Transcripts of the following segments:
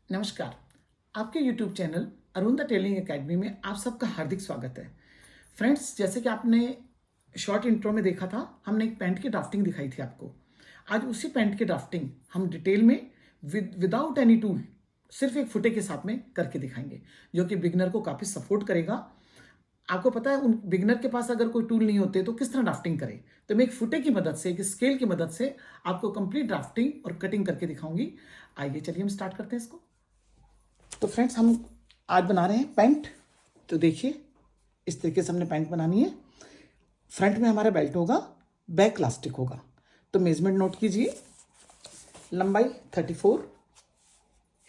नमस्कार। आपके YouTube channel Arun the tailoring academy में आप सबका हार्दिक स्वागत है। फ्रेंड्स, जैसे कि आपने शॉर्ट इंट्रो में देखा था, हमने एक पैंट की ड्राफ्टिंग दिखाई थी आपको। आज उसी पैंट की ड्राफ्टिंग हम डिटेल में विदाउट एनी टूल, सिर्फ एक फुटे के साथ में करके दिखाएंगे, जो कि बिगिनर को काफ़ी सपोर्ट करेगा। आपको पता है, उन बिगिनर के पास अगर कोई टूल नहीं होते तो किस तरह ड्राफ्टिंग करे, तो मैं एक फुटे की मदद से, एक स्केल की मदद से आपको कंप्लीट ड्राफ्टिंग और कटिंग करके दिखाऊंगी। आइए चलिए हम स्टार्ट करते हैं इसको। तो फ्रेंड्स, हम आज बना रहे हैं पैंट। तो देखिए, इस तरीके से हमने पैंट बनानी है। फ्रंट में हमारा बेल्ट होगा, बैक इलास्टिक होगा। तो मेजरमेंट नोट कीजिए। लंबाई 34,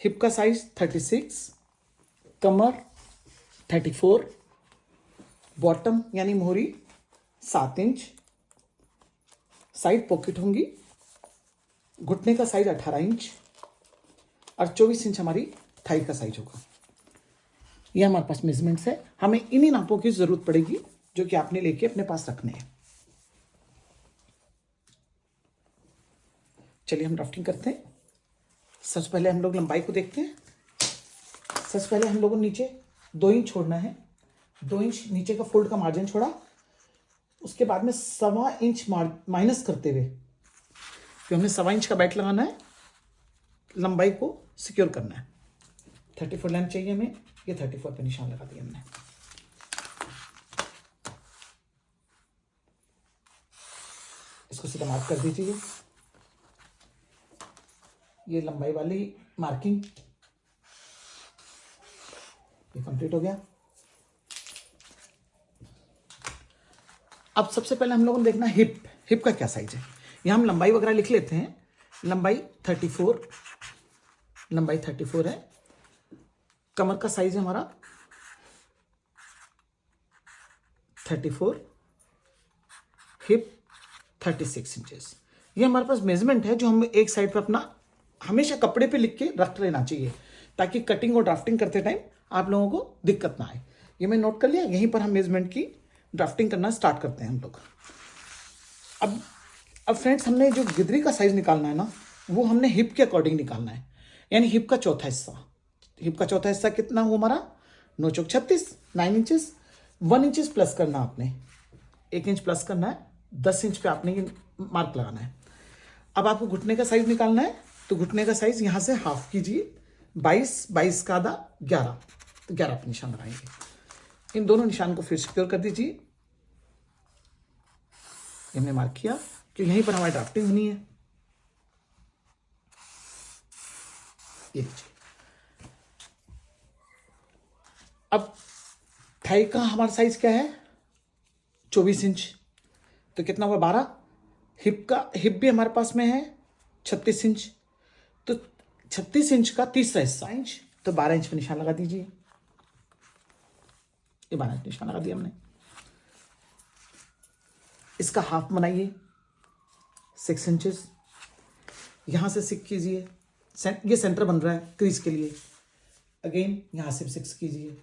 हिप का साइज 36, कमर 34, बॉटम यानी मोहरी 7 इंच, साइड पॉकेट होंगी, घुटने का साइज 18 इंच और 24 इंच हमारी थाई का साइज होगा। ये हमारे पास मेजरमेंट्स है। हमें इन्हीं नापों की जरूरत पड़ेगी जो कि आपने लेके अपने पास रखने हैं। चलिए हम ड्राफ्टिंग करते हैं। सबसे पहले हम लोग लंबाई को देखते हैं। सबसे पहले हम लोगों को नीचे 2 इंच छोड़ना है। 2 इंच नीचे का फोल्ड का मार्जिन छोड़ा। उसके बाद में 1.25 इंच माइनस करते हुए, तो हमें 1.25 इंच का बेल्ट लगाना है, लंबाई को सिक्योर करना है। 34 लेंथ चाहिए हमें। ये 34 पे निशान लगा दिया हमने। इसको सीधा मार्क कर दीजिए। ये लंबाई वाली मार्किंग ये कंप्लीट हो गया। अब सबसे पहले हम लोगों ने देखना हिप का क्या साइज है। यहां हम लंबाई वगैरह लिख लेते हैं। लंबाई 34 है। कमर का साइज है हमारा 34, हिप 36 इंचेस। ये हमारे पास मेजरमेंट है जो हम एक साइड पे अपना हमेशा कपड़े पे लिख के रख लेना चाहिए, ताकि कटिंग और ड्राफ्टिंग करते टाइम आप लोगों को दिक्कत ना आए। ये मैं नोट कर लिया। यहीं पर हम मेजरमेंट की ड्राफ्टिंग करना स्टार्ट करते हैं हम लोग। अब फ्रेंड्स, हमने जो गिदरी का साइज निकालना है ना, वो हमने हिप के अकॉर्डिंग निकालना है। यानी हिप का चौथा हिस्सा कितना हुआ हमारा? 9 चौक 36, 9 इंचेस। 1 इंचेस प्लस करना आपने, 1 इंच प्लस करना है। 10 इंच पे आपने ये मार्क लगाना है। अब आपको घुटने का साइज निकालना है, तो घुटने का साइज यहां से हाफ कीजिए। 22 का आधा 11, तो 11 पे निशान लगाएंगे। इन दोनों निशान को फिर सिक्योर कर दीजिए। हमने मार्क किया कि यहीं पर हमारी ड्राफ्टिंग होनी है। ये लीजिए। अब थाई का हमारा साइज क्या है? 24 इंच। तो कितना हुआ? 12। हिप भी हमारे पास में है 36 इंच। तो 36 इंच का तीसरा हिस्सा इंच, तो 12 इंच पे निशान लगा दीजिए। ये 12 इंच निशान लगा दिया हमने। इसका हाफ बनाइए 6 इंचेस। यहां से 6 कीजिए। ये सेंटर बन रहा है क्रीज के लिए। अगेन यहां से 6 कीजिए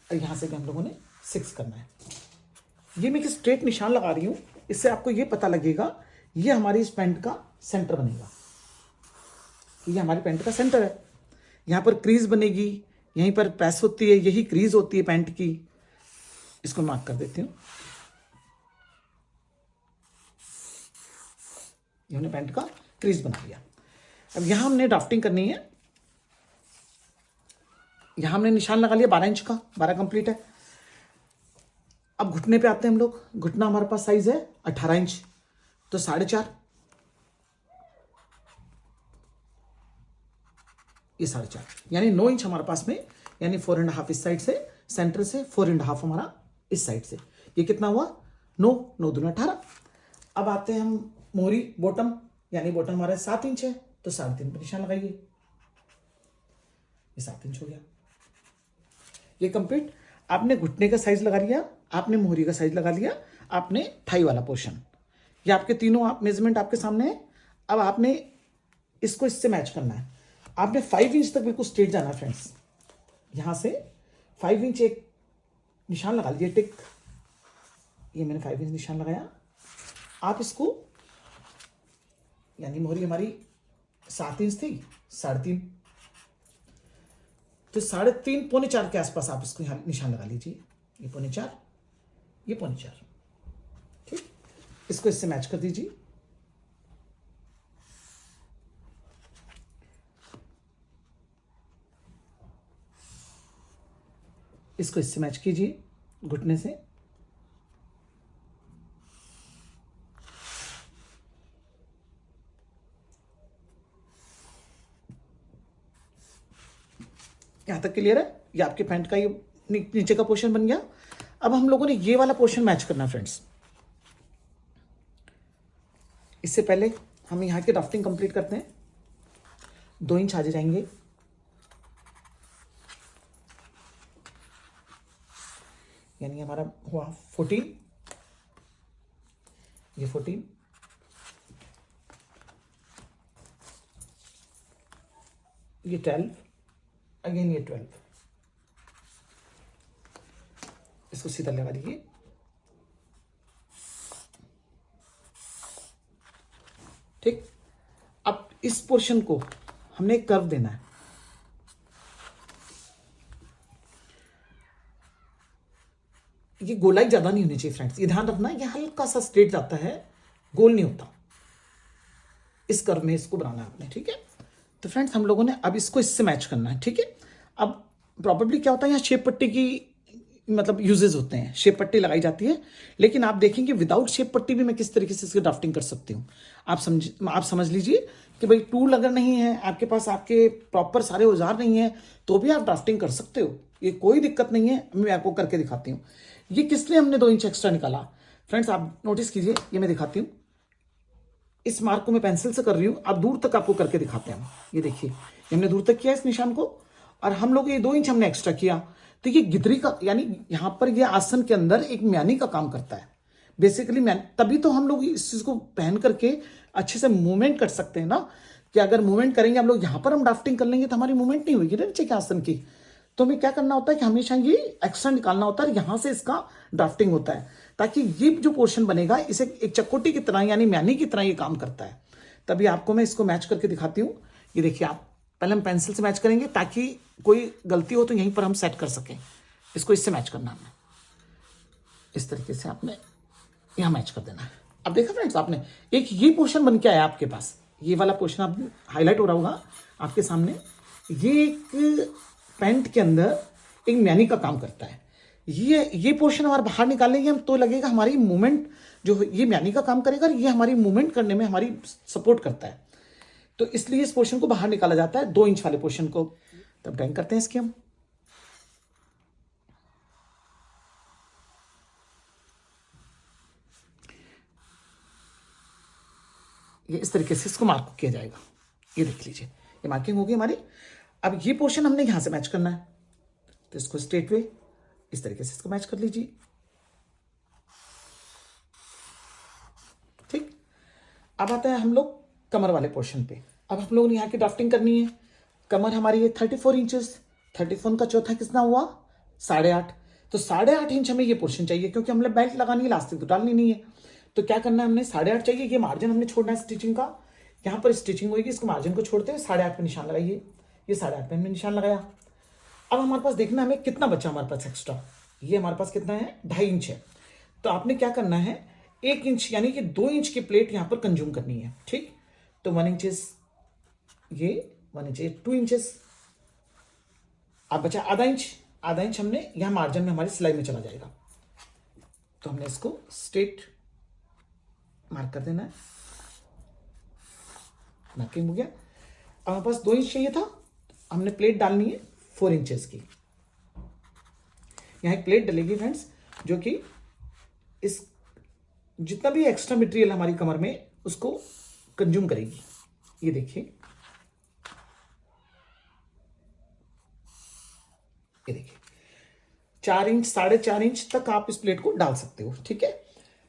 और यहां से भी हम लोगों ने 6 करना है। ये मैं एक स्ट्रेट निशान लगा रही हूं, इससे आपको ये पता लगेगा ये हमारी इस पैंट का सेंटर बनेगा। ये हमारी पैंट का सेंटर है। यहां पर क्रीज बनेगी, यहीं पर प्रेस होती है, यही क्रीज होती है पैंट की। इसको मार्क कर देती हूं। ये हमने पैंट का क्रीज बना लिया। अब यहां हमने ड्राफ्टिंग करनी है। यहां हमने निशान लगा लिया 12 इंच का, 12 कंप्लीट है। अब घुटने पे आते हैं हम लोग। घुटना हमारे पास साइज है 18 इंच, तो 4.5। ये 4.5 यानी 9 इंच हमारे पास में, यानी 4.5 इस साइड से, सेंटर से 4.5 हमारा इस साइड से। ये कितना हुआ? 9, 9 दूना 18। अब आते हैं हम मोहरी बॉटम, यानी बॉटम हमारा 7 इंच है, तो 3.5 पे निशान लगाइए। ये 7 इंच हो गया। ये कंप्लीट। आपने घुटने का साइज लगा लिया, आपने मोहरी का साइज लगा लिया, आपने थाई वाला पोर्शन, ये आपके तीनों आप मेजरमेंट आपके सामने है। अब आपने इसको इससे मैच करना है। आपने 5 इंच तक बिल्कुल स्ट्रेट जाना है फ्रेंड्स। यहां से 5 इंच एक निशान लगा लीजिए, टिक। ये मैंने 5 इंच निशान लगाया। आप इसको, यानी मोहरी हमारी 7 इंच थी, 3.5, तो 3:30 पौने 4 के आसपास आप इसको यहाँ निशान लगा लीजिए। ये पौने 4, ये पौने 4। ठीक, इसको इससे मैच कर दीजिए। इसको इससे मैच कीजिए घुटने से। यहां तक क्लियर है? ये आपके पैंट का ये नीचे का पोर्शन बन गया। अब हम लोगों ने ये वाला पोर्शन मैच करना फ्रेंड्स। इससे पहले हम यहाँ की ड्राफ्टिंग कंप्लीट करते हैं। 2 इंच आगे जाएंगे, यानी हमारा हुआ 14, ये 14, ये 12, अगेन ये 12। इसको सीधा लगा दीजिए। ठीक, अब इस पोर्शन को हमने एक कर्व देना है। ये गोलाई ज्यादा नहीं होनी चाहिए फ्रेंड्स, ये ध्यान रखना, ये हल्का सा स्ट्रेट जाता है, गोल नहीं होता। इस कर्व में इसको बनाना है आपने। ठीक है, तो फ्रेंड्स हम लोगों ने अब इसको इससे मैच करना है। ठीक है, अब प्रॉबेबली क्या होता है, यहाँ शेप पट्टी की मतलब यूजेस होते हैं, शेप पट्टी लगाई जाती है, लेकिन आप देखेंगे विदाउट शेप पट्टी भी मैं किस तरीके से इसकी ड्राफ्टिंग कर सकती हूँ। आप समझ लीजिए कि भाई टूल अगर नहीं है आपके पास, आपके प्रॉपर सारे औजार नहीं है, तो भी आप ड्राफ्टिंग कर सकते हो, ये कोई दिक्कत नहीं है। मैं आपको करके दिखाती हूँ। ये किस लिए हमने 2 इंच एक्स्ट्रा निकाला फ्रेंड्स, आप नोटिस कीजिए। ये मैं दिखाती हूँ, इस मार्क को मैं पेंसिल से कर रही हूँ, आप दूर तक आपको करके दिखाते हैं। ये देखिए, हमने दूर तक किया इस निशान को, और हम लोग ये 2 इंच हमने एक्स्ट्रा किया। तो ये गिदरी का, यानी यहां पर ये आसन के अंदर एक म्यानी का काम करता है बेसिकली। तभी तो हम लोग इस चीज को पहन करके अच्छे से मूवमेंट कर सकते हैं ना, कि अगर मूवमेंट करेंगे हम लोग, यहां पर हम ड्राफ्टिंग कर लेंगे तो हमारी मूवमेंट नहीं होगी ना नीचे के आसन की। तो हमें क्या करना होता है कि हमेशा ये एक्स्ट्रा निकालना होता है, यहां से इसका ड्राफ्टिंग होता है, ताकि ये जो पोर्शन बनेगा इसे एक चक्कोटी की तरह, यानी म्यानी की तरह ये काम करता है। तभी आपको मैं इसको मैच करके दिखाती हूँ। ये देखिए, आप पहले हम पेंसिल से मैच करेंगे ताकि कोई गलती हो तो यहीं पर हम सेट कर सकें। इसको इससे मैच करना है, इस तरीके से आपने यहां मैच कर देना है। अब देखा फ्रेंड्स, आपने एक ये पोर्शन बन के आया आपके पास, ये वाला पोर्शन आप हाईलाइट हो रहा होगा आपके सामने। ये एक पैंट के अंदर एक म्यानी का काम करता है। ये पोर्शन हमारे बाहर निकालेंगे हम तो लगेगा हमारी मूवमेंट जो ये म्यानी का काम करेगा, ये हमारी मूवमेंट करने में हमारी सपोर्ट करता है। तो इसलिए इस पोर्शन को बाहर निकाला जाता है, 2 इंच वाले पोर्शन को। तब ड्राइंग करते हैं इसकी हम। ये इस तरीके से इसको मार्क किया जाएगा। ये देख लीजिए, ये मार्किंग होगी हमारी। अब ये पोर्शन हमने यहां से मैच करना है, तो इसको स्ट्रेट वे इस तरीके से इसको मैच कर लीजिए। ठीक, अब आता है हम लोग कमर वाले पोर्शन पे। अब हम लोगों ने यहाँ की ड्राफ्टिंग करनी है। कमर हमारी है 34 इंचेस, 34 का चौथा कितना हुआ 8.5। तो 8.5 इंच हमें ये पोर्शन चाहिए, क्योंकि हमने बेल्ट लगानी है, लास्टिक तो डालनी नहीं है। तो क्या करना है, हमने 8.5 चाहिए। ये मार्जिन हमने छोड़ना है स्टिचिंग का, यहाँ पर स्टिचिंग होगी, इसको मार्जिन को छोड़ते हुए 8.5 पे निशान लगाइए। ये 8.5 पे हमने निशान लगाया। अब हमारे पास देखना हमें कितना बचा हमारे पास एक्स्ट्रा। ये हमारे पास कितना है 2.5 इंच है। तो आपने क्या करना है, 1 इंच यानी कि 2 इंच की प्लेट यहाँ पर कंज्यूम करनी है। ठीक, तो 1 इंचेस, ये 1 इंच, 2 इंचेस। अब बचा आधा इंच। आधा इंच हमने यहाँ मार्जिन में हमारी सिलाई में चला जाएगा, तो हमने इसको स्ट्रेट मार्क कर देना है। मार्किंग हो गया। अब हमारे पास 2 इंच चाहिए था, हमने प्लेट डालनी है 4 इंचेस की। यहां एक प्लेट डलेगी फ्रेंड्स, जो कि इस जितना भी एक्स्ट्रा मटेरियल हमारी कमर में उसको कंज्यूम करेगी। ये देखिए, ये देखिए 4 इंच 4.5 इंच तक आप इस प्लेट को डाल सकते हो। ठीक है,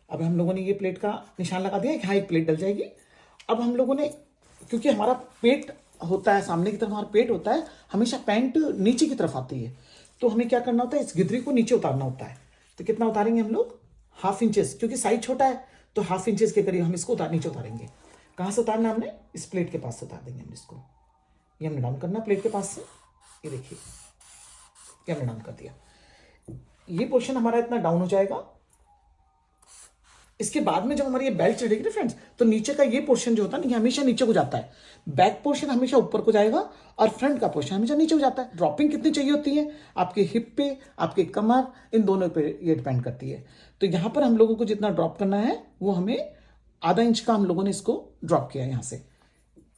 अब हम लोगों ने ये प्लेट का निशान लगा दिया, यहाँ एक प्लेट डल जाएगी। अब हम लोगों ने, क्योंकि हमारा पेट होता है सामने की तरफ, हमारा पेट होता है, हमेशा पैंट नीचे की तरफ आती है, तो हमें क्या करना होता है, इस गिदरी को नीचे उतारना होता है। तो कितना उतारेंगे हम लोग, 1/2 इंचेस, क्योंकि साइज छोटा है तो 1/2 इंचेस के करीब हम इसको नीचे उतारेंगे। कहाँ से उतारना, हमने इस प्लेट के पास से उतार देंगे हम इसको। ये हमने डाउन करना प्लेट के पास से। ये देखिए, ये हमने डाउन कर दिया। ये पोर्शन हमारा इतना डाउन हो जाएगा। इसके बाद में जब हमारी ये बेल्ट चढ़ेगी ना फ्रेंड्स, तो नीचे का ये पोर्शन जो होता है ना, ये हमेशा नीचे को जाता है। बैक पोर्शन हमेशा ऊपर को जाएगा और फ्रंट का पोर्शन हमेशा नीचे को जाता है। ड्रॉपिंग कितनी चाहिए होती है आपके हिप पे, आपके कमर, इन दोनों पे ये डिपेंड करती है। तो यहाँ पर हम लोगों को जितना ड्रॉप करना है वो हमें आधा इंच का हम लोगों ने इसको ड्रॉप किया यहाँ से।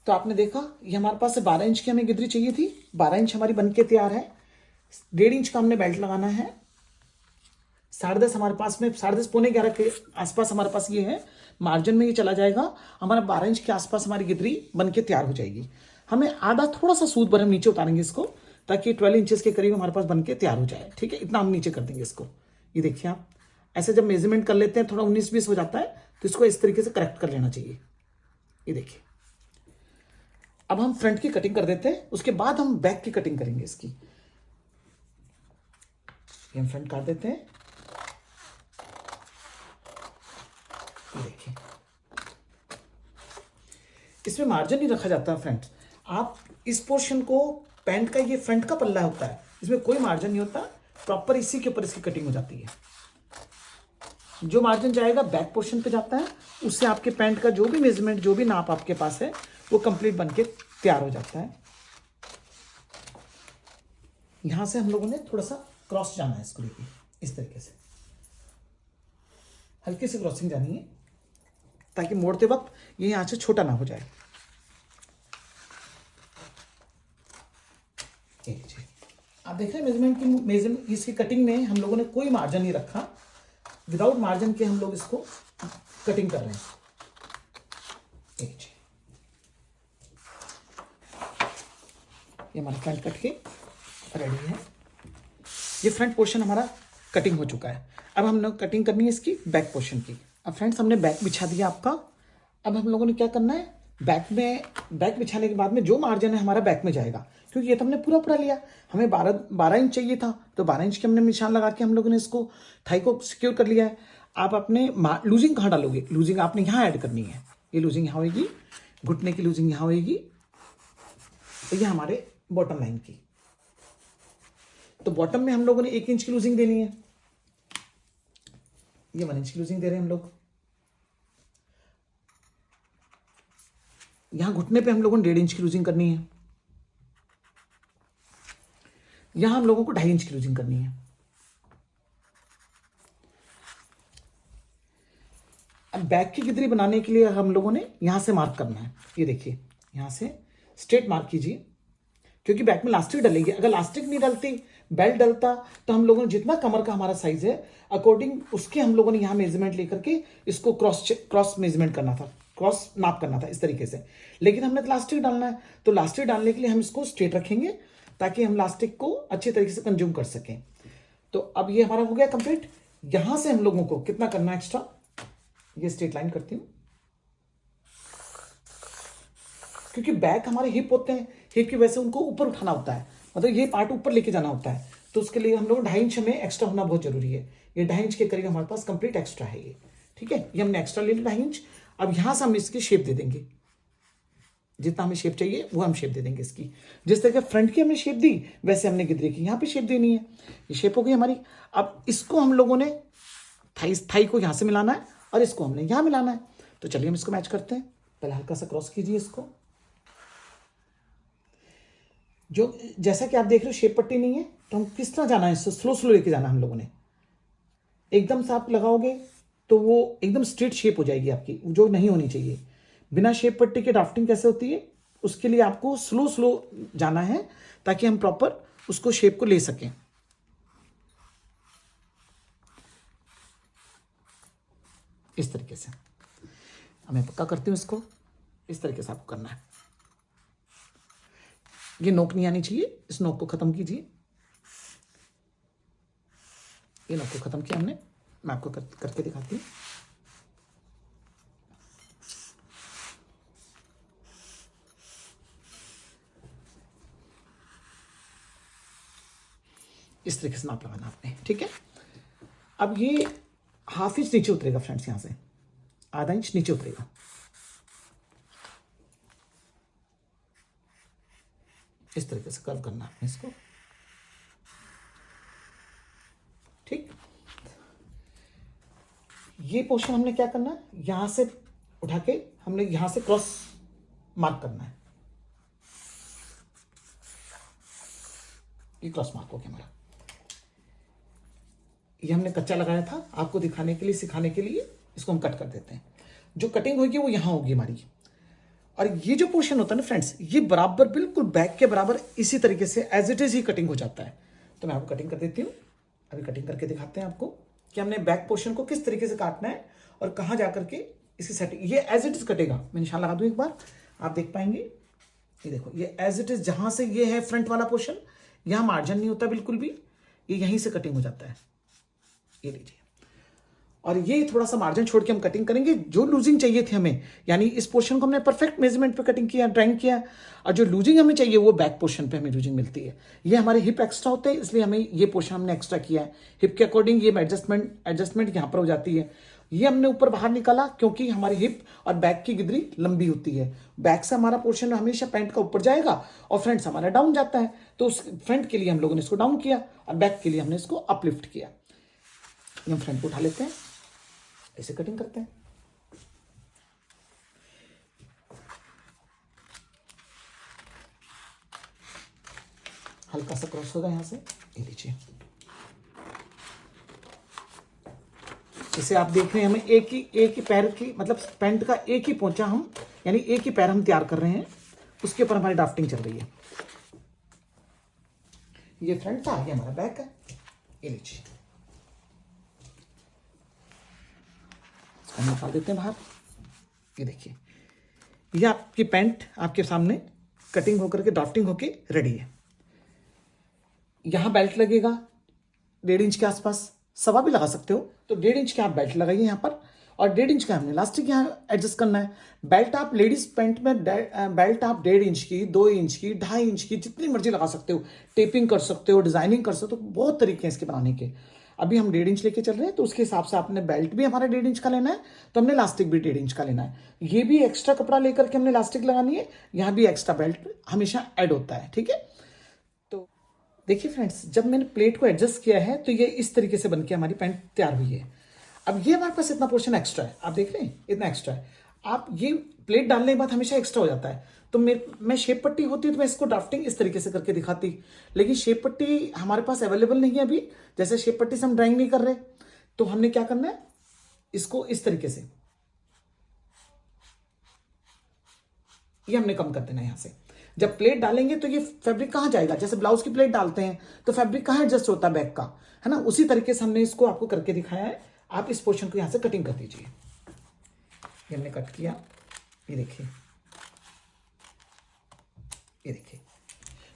तो आपने देखा ये हमारे पास 12 इंच की हमें गिदरी चाहिए थी, 12 इंच हमारी बन के तैयार है। 1.5 इंच का हमने बेल्ट लगाना है। 10:30 हमारे पास में, 10:30 पौने 11 के आसपास हमारे पास ये है। मार्जिन में ये चला जाएगा, हमारा 12 इंच के आसपास हमारी गिदरी बन के तैयार हो जाएगी। हमें आधा थोड़ा सा सूद भर हम नीचे उतारेंगे इसको, ताकि 12 इंचेस के करीब हमारे पास बन के तैयार हो जाए। ठीक है, इतना हम नीचे कर देंगे इसको। ये देखिए आप ऐसे जब मेजरमेंट कर लेते हैं, थोड़ा 19-20 हो जाता है, तो इसको इस तरीके से करेक्ट कर लेना चाहिए। ये देखिए, अब हम फ्रंट की कटिंग कर देते हैं, उसके बाद हम बैक की कटिंग करेंगे इसकी। ये हम फ्रंट काट देते हैं। देखिए, इसमें मार्जिन नहीं रखा जाता फ्रेंड्स। आप इस पोर्शन को, पैंट का ये फ्रंट का पल्ला होता है, इसमें कोई मार्जिन नहीं होता, प्रॉपर इसी के ऊपर इसकी कटिंग हो जाती है। जो मार्जिन जाएगा बैक पोर्शन पे जाता है, उससे आपके पैंट का जो भी मेजरमेंट, जो भी नाप आपके पास है, वो कंप्लीट बन के तैयार हो जाता है। यहां से हम लोगों ने थोड़ा सा क्रॉस जाना है इसको लेके, इस तरीके से हल्की सी क्रॉसिंग जानी है, ताकि मोड़ते वक्त ये यहां से छोटा ना हो जाए। आप देख रहे हैं मेजरमेंट इसकी कटिंग में हम लोगों ने कोई मार्जिन नहीं रखा, विदाउट मार्जिन के हम लोग इसको कटिंग कर रहे हैं। ये हमारा फ्रंट कट के रेडी है। ये फ्रंट पोर्शन हमारा कटिंग हो चुका है। अब हम लोग कटिंग करनी है इसकी बैक पोर्शन की। अब फ्रेंड्स हमने बैक बिछा दिया आपका। अब हम लोगों ने क्या करना है, बैक बिछाने के बाद में जो मार्जिन है हमारा बैक में जाएगा, क्योंकि ये तो हमने पूरा लिया। हमें 12 इंच चाहिए था, तो 12 इंच के हमने निशान लगा के हम लोगों ने इसको थाई को सिक्योर कर लिया है। आप अपने लूजिंग कहाँ डालोगे, लूजिंग आपने यहाँ ऐड करनी है। ये लूजिंग यहाँ होगी, घुटने की लूजिंग यहाँ होगी, तो ये हमारे बॉटम लाइन की। तो बॉटम में हम लोगों ने 1 इंच की लूजिंग देनी है। ये 1 इंच की लूजिंग दे रहे हैं हम लोग। यहां घुटने पे हम लोगों ने 1.5 इंच की लूजिंग करनी है। यहां हम लोगों को 2.5 इंच की लूजिंग करनी है। अब बैक की गिदरी बनाने के लिए हम लोगों ने यहां से मार्क करना है। ये देखिए, यहां से स्ट्रेट मार्क कीजिए, क्योंकि बैक में लास्टिक डलेगी। अगर लास्टिक नहीं डलती, बेल्ट डलता, तो हम लोगों ने जितना कमर का हमारा साइज है अकॉर्डिंग उसके हम लोगों ने यहाँ मेजरमेंट लेकर के इसको क्रॉस मेजरमेंट करना था, क्रॉस नाप करना था इस तरीके से। लेकिन हमने तो लास्टिक डालना है, तो लास्टिक डालने के लिए हम इसको स्ट्रेट रखेंगे, ताकि हम लास्टिक को अच्छे तरीके से कंज्यूम कर सकें। तो अब ये हमारा हो गया कंप्लीट। यहां से हम लोगों को कितना करना है एक्स्ट्रा, ये स्ट्रेट लाइन करती हूँ, क्योंकि बैक हमारे हिप होते हैं, हिप की वजह से उनको ऊपर उठाना होता है, मतलब ये पार्ट ऊपर लेके जाना होता है। तो उसके लिए हम लोग 2.5 इंच में एक्स्ट्रा होना बहुत जरूरी है। ये 2.5 इंच के करीब हमारे पास कंप्लीट एक्स्ट्रा है ये। ठीक है, ये हमने एक्स्ट्रा ले लिया 2.5 इंच। अब यहां से हम इसकी शेप दे देंगे, जितना हमें शेप चाहिए वो हम शेप दे देंगे इसकी। जिस तरह फ्रंट की हमने शेप दी, वैसे हमने गिदरे की यहाँ पे शेप देनी है। ये शेप हो गई हमारी। अब इसको हम लोगों ने थाई को यहाँ से मिलाना है और इसको हमने यहाँ मिलाना है। तो चलिए हम इसको मैच करते हैं। पहले हल्का सा क्रॉस कीजिए इसको। जो जैसा कि आप देख रहे हो शेप पट्टी नहीं है, तो हम किस तरह जाना है, इसको स्लो लेके जाना हम लोगों ने। एकदम से आप लगाओगे तो वो एकदम स्ट्रेट शेप हो जाएगी आपकी, जो नहीं होनी चाहिए। बिना शेप पट्टी के ड्राफ्टिंग कैसे होती है, उसके लिए आपको स्लो जाना है, ताकि हम प्रॉपर उसको शेप को ले सकें। इस तरीके से मैं पक्का करती हूँ इसको। इस तरीके से आपको करना है। ये नोक नहीं आनी चाहिए, इस नोक को खत्म कीजिए। ये नोक को खत्म किया हमने, मैं आपको करके दिखाती हूँ। इस तरीके से नाप लगाना आपने। ठीक है, अब ये 1/2 इंच नीचे उतरेगा फ्रेंड्स, यहां से आधा इंच नीचे उतरेगा। इस तरीके से कर्व करना है इसको। ये पोर्शन हमने क्या करना है, यहां से उठा के हमने यहां से क्रॉस मार्क करना है। ये क्रॉस मार्क हो गया हमारा। ये हमने कच्चा लगाया था आपको दिखाने के लिए, सिखाने के लिए। इसको हम कट कर देते हैं। जो कटिंग होगी वो यहां होगी हमारी। और ये जो पोर्शन होता है ना फ्रेंड्स, ये बराबर बिल्कुल बैक के बराबर इसी तरीके से एज इट इज ही कटिंग हो जाता है। तो मैं आपको कटिंग कर देती हूँ। अभी कटिंग करके दिखाते हैं आपको कि हमने बैक पोर्शन को किस तरीके से काटना है और कहाँ जाकर के इसकी सेटिंग। ये एज इट इज कटेगा। मैं निशान लगा दूं एक बार, आप देख पाएंगे। ये देखो, ये एज इट इज जहां से ये है फ्रंट वाला पोर्शन, यहां मार्जिन नहीं होता बिल्कुल भी, ये यहीं से कटिंग हो जाता है। ये लीजिए। और ये थोड़ा सा मार्जिन छोड़ के हम कटिंग करेंगे जो लूजिंग चाहिए थी हमें, यानी इस पोर्शन को हमने परफेक्ट मेजरमेंट पे कटिंग किया, ड्राइंग किया। और जो लूजिंग हमें चाहिए वो बैक पोर्शन पे हमें लूजिंग मिलती है। ये हमारे हिप एक्स्ट्रा होते हैं, इसलिए हमें ये पोर्शन हमने एक्स्ट्रा किया है। हिप के अकॉर्डिंग ये एडजस्टमेंट यहाँ पर हो जाती है। ये हमने ऊपर बाहर निकाला क्योंकि हमारी हिप और बैक की गिदरी लंबी होती है। बैक से हमारा पोर्शन हमेशा पैंट का ऊपर जाएगा और फ्रंट से हमारा डाउन जाता है। तो उस फ्रंट के लिए हम लोगों ने इसको डाउन किया और बैक के लिए हमने इसको अपलिफ्ट किया। हम फ्रंट को उठा लेते हैं, ऐसे कटिंग करते हैं। हल्का सा क्रॉस होगा यहां से, ये लीजिए। इसे आप देख रहे हैं, हमें एक ही पैर की, मतलब पैंट का एक ही पोंचा हम, यानी एक ही पैर हम तैयार कर रहे हैं, उसके ऊपर हमारी ड्राफ्टिंग चल रही है। ये फ्रंट था, ये हमारा बैक है। ये लीजिए, हम निकाल देते हैं बाहर। ये देखिए, ये आपकी पैंट आपके सामने कटिंग होकर के ड्राफ्टिंग होके रेडी है। यहां बेल्ट लगेगा 1.5 इंच के आसपास, सवा भी लगा सकते हो। तो 1.5 इंच के आप बेल्ट लगाइए यहाँ पर, और 1.5 इंच का हमने इलास्टिक यहाँ एडजस्ट करना है। बेल्ट आप लेडीज पैंट में बेल्ट आप 1.5 इंच की, 2 इंच की, 2.5 इंच की, जितनी मर्जी लगा सकते हो। टेपिंग कर सकते हो, डिजाइनिंग कर सकते हो, बहुत तरीके हैं इसके बनाने के। अभी हम 1.5 इंच लेके चल रहे हैं, तो उसके हिसाब से आपने बेल्ट भी हमारा 1.5 इंच का लेना है, तो हमने इलास्टिक भी 1.5 इंच का लेना है। ये भी एक्स्ट्रा कपड़ा लेकर के हमने इलास्टिक लगानी है। यहाँ भी एक्स्ट्रा बेल्ट हमेशा ऐड होता है, ठीक है। तो देखिए फ्रेंड्स, जब मैंने प्लेट को एडजस्ट किया है तो ये इस तरीके से बनके हमारी पैंट तैयार हुई है। अब ये हमारे पास इतना पोर्शन एक्स्ट्रा है, आप देख रहे हैं, इतना एक्स्ट्रा है। आप ये प्लेट डालने के बाद हमेशा एक्स्ट्रा हो जाता है। तो मैं शेप पट्टी होती तो मैं इसको ड्राफ्टिंग इस तरीके से करके दिखाती, लेकिन शेप पट्टी हमारे पास अवेलेबल नहीं है अभी। जैसे शेप पट्टी से हम ड्राइंग नहीं कर रहे, तो हमने क्या करना है, इसको इस तरीके से ये हमने कम कर देना है। यहां से जब प्लेट डालेंगे तो ये फैब्रिक कहाँ जाएगा, जैसे ब्लाउज की प्लेट डालते हैं तो फैब्रिक कहाँ एडजस्ट होता है, बैक का, है ना। उसी तरीके से हमने इसको आपको करके दिखाया है। आप इस पोर्शन को यहां से कटिंग कर दीजिए। ये हमने कट किया, ये देखिए, ये देखिए।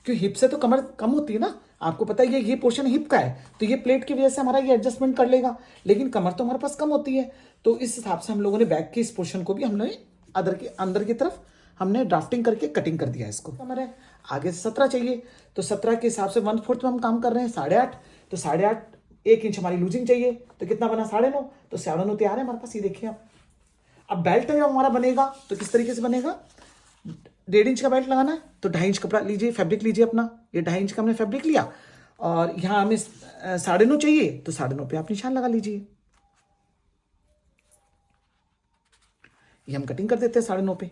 क्यों, हिप से तो कमर कम होती है ना, आपको पता है। ये पोर्शन हिप का है, तो ये प्लेट की वजह से हमारा ये एडजस्टमेंट कर लेगा, लेकिन कमर तो हमारे पास कम होती है। तो इस हिसाब से हम लोगों ने बैक के इस पोर्शन को भी हमने अंदर की तरफ हमने ड्राफ्टिंग करके कटिंग कर दिया इसको। हमारे आगे से 17 चाहिए, तो 17 के हिसाब से 1/4 में हम काम कर रहे हैं, 8.5। तो 8.5, 1 इंच हमारी लूजिंग चाहिए, तो कितना बना, 9.5। तो 9.5 तैयार है हमारे पास। ये देखिए आप। अब बेल्ट जब हमारा बनेगा तो किस तरीके से बनेगा, 1.5 इंच का बेल्ट लगाना है, तो 2.5 इंच कपड़ा लीजिए, फैब्रिक लीजिए अपना। ये 2.5 इंच का हमने फैब्रिक लिया, और यहाँ हमें 9.5 चाहिए, तो 9.5 पे आप निशान लगा लीजिए। ये हम कटिंग कर देते हैं 9.5 पे।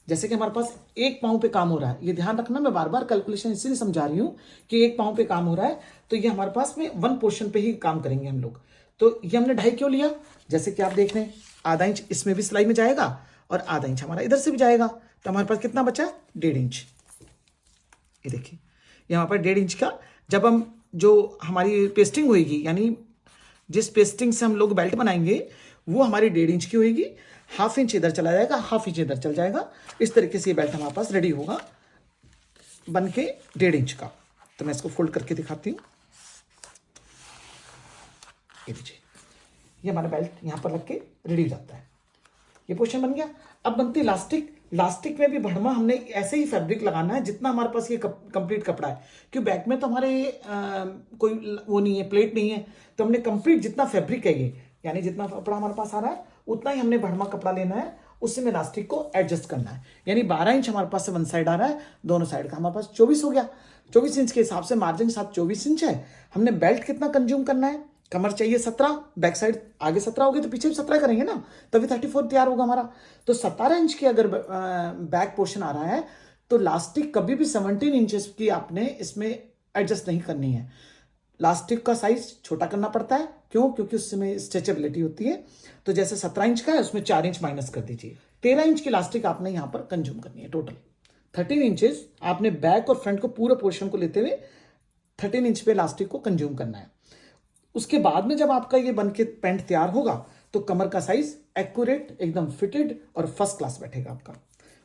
जैसे कि हमारे पास 1 पाँव पे काम हो रहा है, ये ध्यान रखना, मैं बार बार कैलकुलेशन इसीलिए समझा रही हूँ कि 1 पाँव पे काम हो रहा है, तो ये हमारे पास में 1 पोर्शन पे ही काम करेंगे हम लोग। तो ये हमने 2.5 क्यों लिया, जैसे कि आप देख रहे हैं, आधा इंच इसमें भी सिलाई में जाएगा और आधा इंच हमारा इधर से भी जाएगा, तो हमारे पास कितना बचा, 1.5 इंच। ये देखिए, ये हमारे पास 1.5 इंच का, जब हम जो हमारी पेस्टिंग होगी, यानी जिस पेस्टिंग से हम लोग बेल्ट बनाएंगे, वो हमारी 1.5 इंच की होगी। 1/2 इंच इधर चला जाएगा, 1/2 इंच इधर चल जाएगा। इस तरीके से ये बेल्ट हमारे पास रेडी होगा बन के 1.5 इंच का। तो मैं इसको फोल्ड करके दिखाती हूँ। ये देखिए, ये हमारा बेल्ट यहाँ पर रख के रेडी हो जाता है। ये पोर्शन बन गया। अब बनती इलास्टिक। इलास्टिक में भी भड़मा हमने ऐसे ही फैब्रिक लगाना है जितना हमारे पास ये कंप्लीट कपड़ा है, क्योंकि बैक में तो हमारे कोई वो नहीं है, प्लेट नहीं है। तो हमने कंप्लीट जितना फैब्रिक है ये, यानी जितना कपड़ा हमारे पास आ रहा है, उतना ही हमने भड़मा कपड़ा लेना है उसी में इलास्टिक को एडजस्ट करना है। यानी 12 इंच हमारे पास से वन साइड आ रहा है, दोनों साइड का हमारे पास 24 हो गया। 24 इंच के हिसाब से मार्जिन के साथ 24 इंच है। हमने बेल्ट कितना कंज्यूम करना है, कमर चाहिए 17, बैक साइड आगे 17 होगी तो पीछे भी 17 करेंगे ना, तभी 34 तैयार होगा हमारा। तो 17 इंच की अगर बैक पोर्शन आ रहा है तो लास्टिक कभी भी 17 इंचेस की आपने इसमें एडजस्ट नहीं करनी है। लास्टिक का साइज छोटा करना पड़ता है, क्यों? क्योंकि उसमें स्ट्रेचेबिलिटी होती है। तो जैसे 17 इंच का है उसमें 4 इंच माइनस कर दीजिए। 13 इंच की लास्टिक आपने यहां पर कंज्यूम करनी है। टोटल 13 इंचेस आपने बैक और फ्रंट को पूरे पोर्शन को लेते हुए 13 इंच पे लास्टिक को कंज्यूम करना है। उसके बाद में जब आपका ये बन के पैंट तैयार होगा तो कमर का साइज एक्यूरेट, एकदम फिटेड और फर्स्ट क्लास बैठेगा आपका।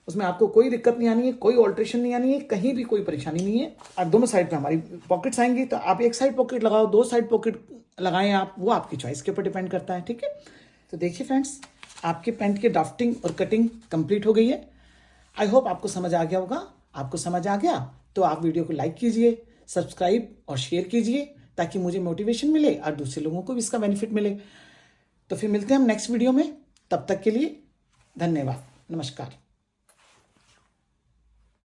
उसमें आपको कोई दिक्कत नहीं आनी है, कोई ऑल्ट्रेशन नहीं आनी है, कहीं भी कोई परेशानी नहीं है। और दोनों साइड पे हमारी पॉकेट्स आएंगी, तो आप एक साइड पॉकेट लगाओ, दो साइड पॉकेट लगाएं आप, वो आपकी चॉइस के ऊपर डिपेंड करता है। ठीक है, तो देखिए फ्रेंड्स, आपके पैंट की ड्राफ्टिंग और कटिंग कंप्लीट हो गई है। आई होप आपको समझ आ गया होगा। आपको समझ आ गया तो आप वीडियो को लाइक कीजिए, सब्सक्राइब और शेयर कीजिए, ताकि मुझे मोटिवेशन मिले और दूसरे लोगों को भी इसका बेनिफिट मिले। तो फिर मिलते हैं हम नेक्स्ट वीडियो में, तब तक के लिए धन्यवाद, नमस्कार।